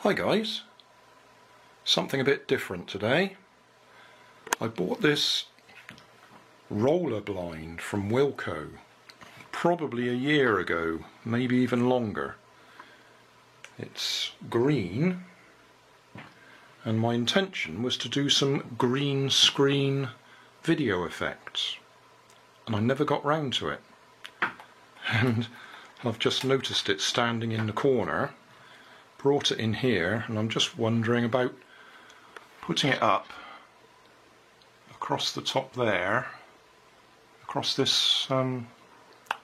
Hi guys, something a bit different today. I bought this roller blind from Wilko probably a year ago, maybe even longer. It's green and my intention was to do some green screen video effects and I never got round to it, and I've just noticed it standing in the corner. Brought it in here and I'm just wondering about putting it up across the top there, across this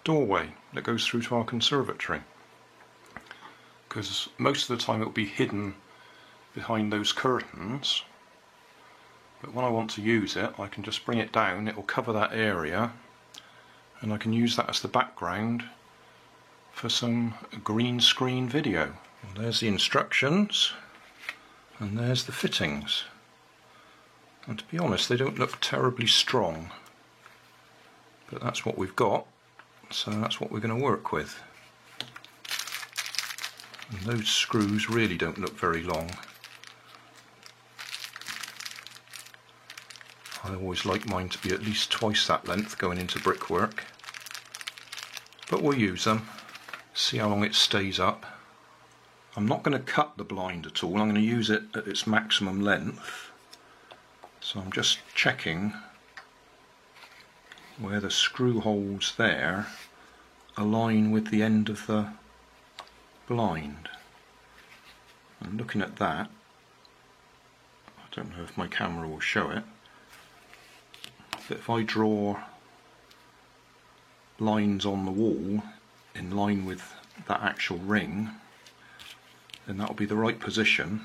doorway that goes through to our conservatory, because most of the time it will be hidden behind those curtains, but when I want to use it I can just bring it down, it will cover that area and I can use that as the background for some green screen video. Well, there's the instructions and there's the fittings, and to be honest they don't look terribly strong, but that's what we've got, so that's what we're going to work with. And those screws really don't look very long. I always like mine to be at least twice that length going into brickwork, but we'll use them, see how long it stays up. I'm not going to cut the blind at all, I'm going to use it at its maximum length. So I'm just checking where the screw holes there align with the end of the blind. And looking at that, I don't know if my camera will show it, but if I draw lines on the wall in line with that actual ring, then that will be the right position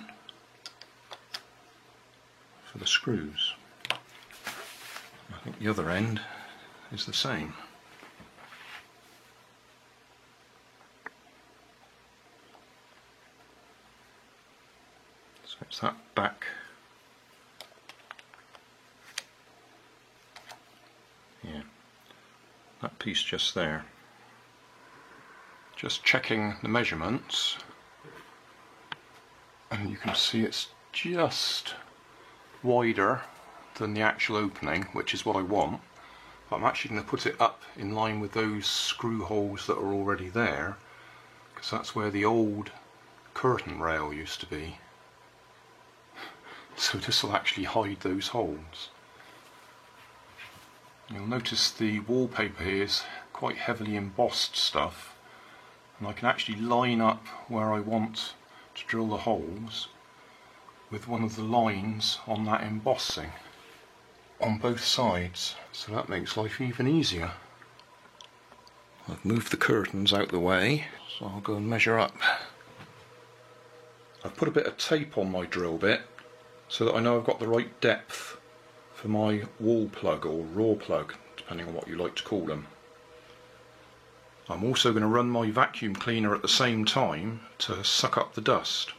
for the screws. I think the other end is the same. So it's that back, yeah, that piece just there. Just checking the measurements, and you can see it's just wider than the actual opening, which is what I want. But I'm actually going to put it up in line with those screw holes that are already there, because that's where the old curtain rail used to be. So this will actually hide those holes. You'll notice the wallpaper here is quite heavily embossed stuff, and I can actually line up where I want to drill the holes with one of the lines on that embossing on both sides, so that makes life even easier. I've moved the curtains out the way, so I'll go and measure up. I've put a bit of tape on my drill bit so that I know I've got the right depth for my wall plug or raw plug, depending on what you like to call them. I'm also going to run my vacuum cleaner at the same time to suck up the dust.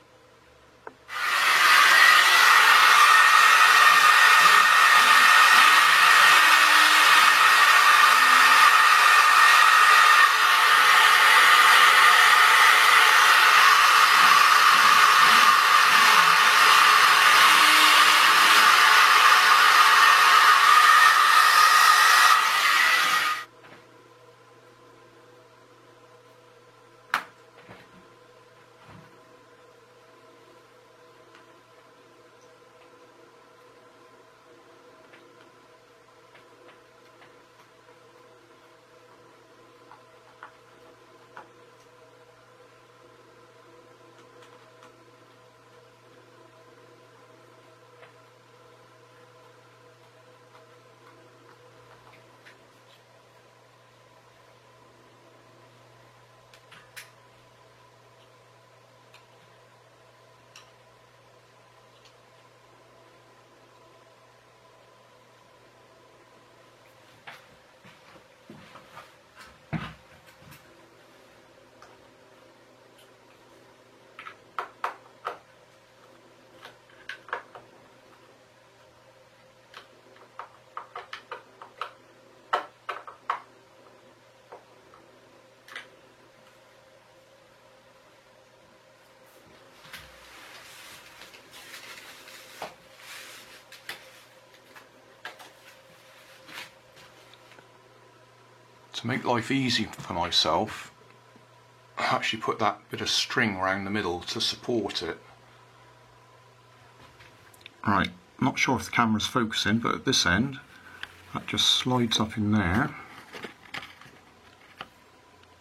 To make life easy for myself, I actually put that bit of string around the middle to support it. Right, not sure if the camera's focusing, but at this end that just slides up in there,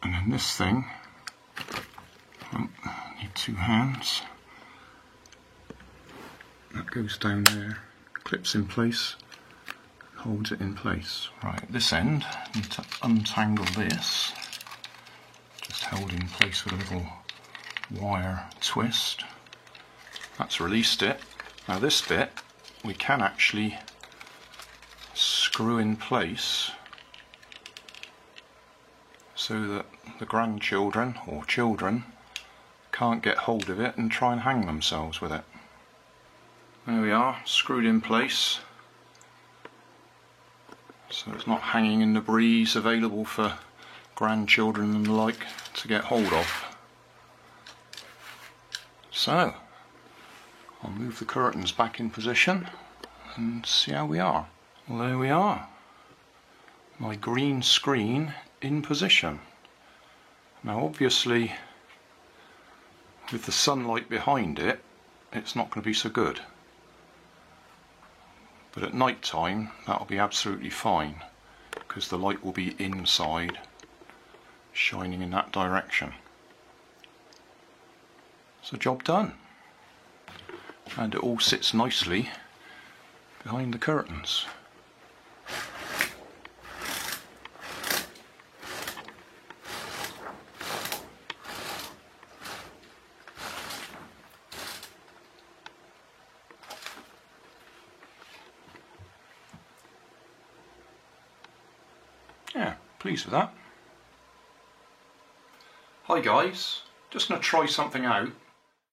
and then this thing, oh, I need two hands, that goes down there, clips in place, holds it in place. Right, at this end I need to untangle this, just held in place with a little wire twist. That's released it. Now this bit we can actually screw in place so that the grandchildren or children can't get hold of it and try and hang themselves with it. There we are, screwed in place, so it's not hanging in the breeze, available for grandchildren and the like to get hold of. So I'll move the curtains back in position and see how we are. Well, there we are, my green screen in position. Now obviously with the sunlight behind it, it's not going to be so good, but at night time that'll be absolutely fine because the light will be inside, shining in that direction. So job done, and it all sits nicely behind the curtains. Yeah, pleased with that. Hi guys, just going to try something out